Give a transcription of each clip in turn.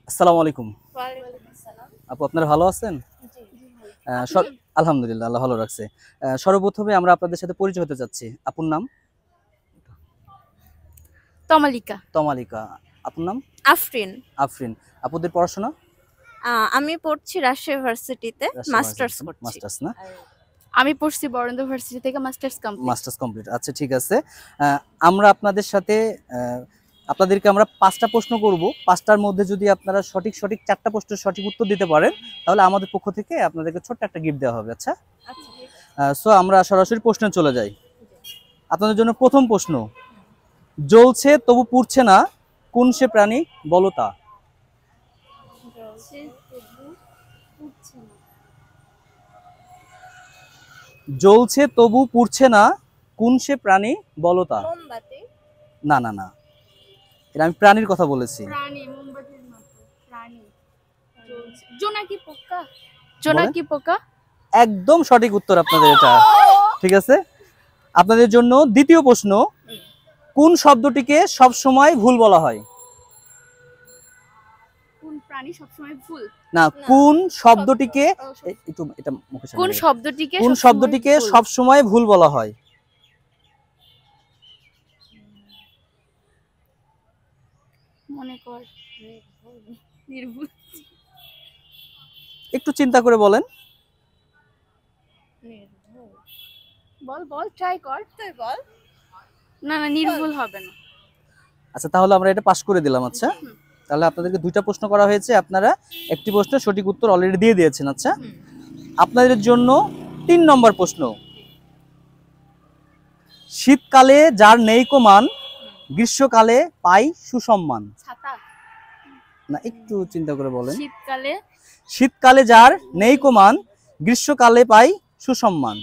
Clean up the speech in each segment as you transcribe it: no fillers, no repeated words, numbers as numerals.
আসসালামু আলাইকুম। ওয়ালাইকুম আসসালাম। আপু আপনারা ভালো আছেন? জি, আলহামদুলিল্লাহ, আল্লাহ ভালো রাখছে। সর্বপ্রথমে আমরা আপনাদের সাথে পরিচয় হতে চাচ্ছি। আপুর নাম? তমালিকা। তমালিকা। আপুর নাম? আফরিন। আফরিন। আপুদের পড়াশোনা? আমি পড়ছি রাজশাহী ভার্সিটিতে, রাজশাহী মাস্টার্স ভার্সিটিতে করছি। মাস্টার্স না? আমি পড়ছি বরেন্দ্র ভার্সিটি থেকে মাস্টার্স কমপ্লিট। Masters complete. আচ্ছা ঠিক আছে। আমরা আপনাদের সাথে আপনাদেরকে আমরা ৫টা প্রশ্ন করব। ৫টার মধ্যে যদি আপনারা সঠিক ৪টা প্রশ্নের সঠিক উত্তর দিতে পারেন তাহলে আমাদের পক্ষ থেকে আপনাদেরকে ছোট্ট একটা গিফট দেওয়া হবে। আচ্ছা? সো আমরা সরাসরি প্রশ্নে চলে যাই। আপনাদের জন্য প্রথম প্রশ্ন, জ্বলছে তবু পুড়ছে না, কোন সে প্রাণী, বলো তা। জ্বলছে তবু পুড়ছে না, কোন সে প্রাণী, বলো তা। মোমবাতি। না না না, এটা আমি প্রাণীর কথা বলেছি। প্রাণী, মোমবাতির মতো প্রাণী। জোনাকি পোকা। জোনাকি পোকা। একদম সঠিক উত্তর আপনাদের এটা। ঠিক আছে, আপনাদের জন্য দ্বিতীয় প্রশ্ন, কোন শব্দটিকে সব সময় ভুল বলা হয়? কোন প্রাণী সবসময় ভুল? না, কোন শব্দটিকে একটু এটা মুখে সামনে কোন নিয়ে। শব্দটিকে কোন শব্দটিকে সব সময় ভুল বলা হয়? মনে কর নির্ভুল। একটু চিন্তা করে বলেন। বল বল, ট্রাই কর। তুই বল। না না, নির্ভুল হবে না। আচ্ছা তাহলে আমরা এটা পাস করে দিলাম। আচ্ছা তাহলে আপনাদেরকে 2টা প্রশ্ন করা হয়েছে, আপনারা একটি প্রশ্নের সঠিক উত্তর অলরেডি দিয়ে দিয়েছেন। আচ্ছা, আপনাদের জন্য 3 নম্বর প্রশ্ন, শীতকালে যার নেই মান, গ্রীষ্মকালে পাই সুসম্মান। ছাতা। না, একটু চিন্তা করে বলেন। শীতকালে শীতকালে যার নেই মান, গ্রীষ্মকালে পাই সুসম্মান।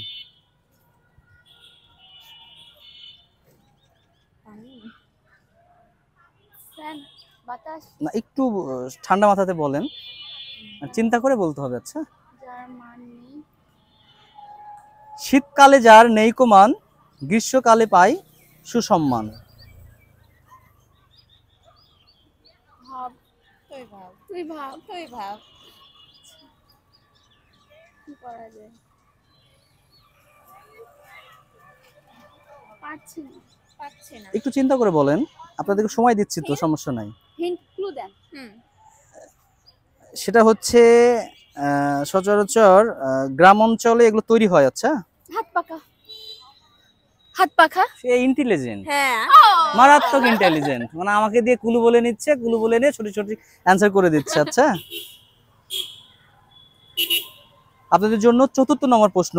ফ্যান, বাতাস। না, একটু ঠান্ডা মাথাতে বলেন, চিন্তা করে বলতে হবে। আচ্ছা, যার মান নেই। শীতকালে যার নেই মান, গ্রীষ্মকালে পাই সুসম্মান। ভাব। তুই ভাব। তুই ভাব তুই ভাব। কি করা যায়। পারছি না। পাচ্ছি না। একটু চিন্তা করে বলেন, আপনাদেরকে সময় দিচ্ছি তো, সমস্যা নাই। হিন্ট, ক্লু দেন। সেটা হচ্ছে সচরাচর গ্রাম অঞ্চলে এগুলো তৈরি হয়। আচ্ছা, হাত পাখা। হাত পাখা। সে ইন্টেলিজেন্ট, হ্যাঁ। মারাত্মক ইন্টেলিজেন্ট, মানে আমাকে দিয়ে কুলু বলে নিচ্ছে, কুলু বলে নিয়ে ছোট ছোট অ্যান্সার করে দিচ্ছে। আচ্ছা, আপনাদের জন্য 4র্থ নম্বর প্রশ্ন,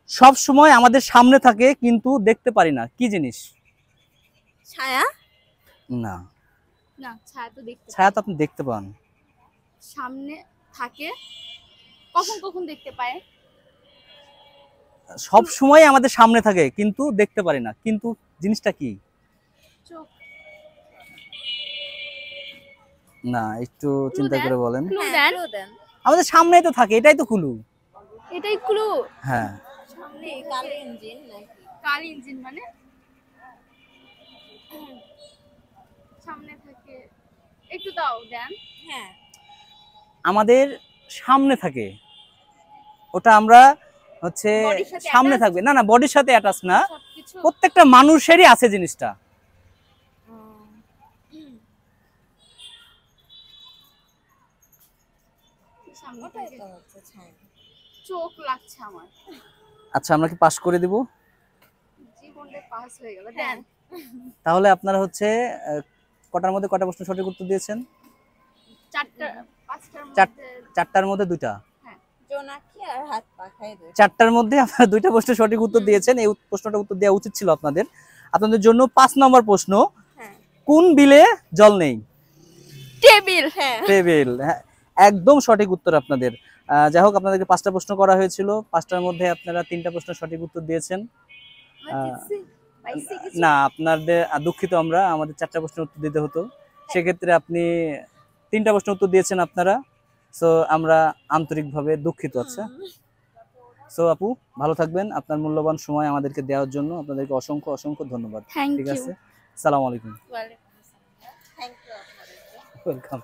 সব সময় আমাদের সামনে থাকে কিন্তু দেখতে পারি না, কি জিনিস? ছায়া। না, না, ছায়া তো দেখতে ছায়া তো আপনি দেখতে পান। সামনে থাকে, কখন কখন দেখতে পায়। সব সময় আমাদের সামনে থাকে কিন্তু দেখতে পারি না, কিন্তু জিনিসটা কি? চোখ। না, একটু চিন্তা করে বলেন। ক্লু হ্যাঁ, দেন। ক্লু দেন। আমাদের সামনেই তো থাকে, এটাই তো কুলু। এটাই ক্লু। হ্যাঁ, সামনে কালি ইঞ্জিন নাকি? কার ইঞ্জিন মানে? সামনে থাকে, একটু দাও দেন। হ্যাঁ। আমাদের সামনে থাকে, ওটা আমরা হচ্ছে Body র সাথে সামনে attached? থাকবে। না না, বডির সাথে অ্যাটাচ না, সবকিছু। প্রত্যেকটা মানুষেরই আছে জিনিসটা। সামনে ওটাই থাকে। তো হচ্ছে ছায়া। চোখ লাগছে আমার। আচ্ছা, আমরা কি পাস করে দিব? জীবনটা পাস হয়ে গেল। হ্যাঁ। দেন। তাহলে আপনারা হচ্ছে কটার মধ্যে কটা প্রশ্ন সঠিক উত্তর দিয়েছেন? 4টা 5টার চার- মধ্যে। 4টার মধ্যে 2টা। জোনাকি আর হাত পাখায় দুই। 4টার মধ্যে আপনারা 2টা প্রশ্ন সঠিক উত্তর দিয়েছেন। এই প্রশ্নটা উত্তর দেওয়া উচিত ছিল আপনাদের। আপনাদের জন্য 5 নম্বর প্রশ্ন, হ্যাঁ। কোন বিলে জল নেই? টেবিল। হ্যাঁ। টেবিল। হ্যাঁ, একদম সঠিক উত্তর আপনাদের। যাই হোক, আপনাদেরকে 5টা প্রশ্ন করা হয়েছিল, 5টার মধ্যে আপনারা 3টা প্রশ্ন সঠিক উত্তর দিয়েছেন। না, আপনাদের দুঃখিত আমরা, আমাদের 4টা প্রশ্নের উত্তর দিতে হতো, সেক্ষেত্রে আপনি 3টা প্রশ্নের উত্তর দিয়েছেন আপনারা। সো আমরা আন্তরিকভাবে দুঃখিত। আচ্ছা, সো আপু ভালো থাকবেন, আপনার মূল্যবান সময় আমাদেরকে দেওয়ার জন্য আপনাদেরকে অসংখ্য অসংখ্য ধন্যবাদ। থ্যাংক ঠিক ইউ। আছে, আসসালামু আলাইকুম। ওয়ালাইকুম আসসালাম। থ্যাংক ইউ আপনাদেরকে। ওয়েলকাম।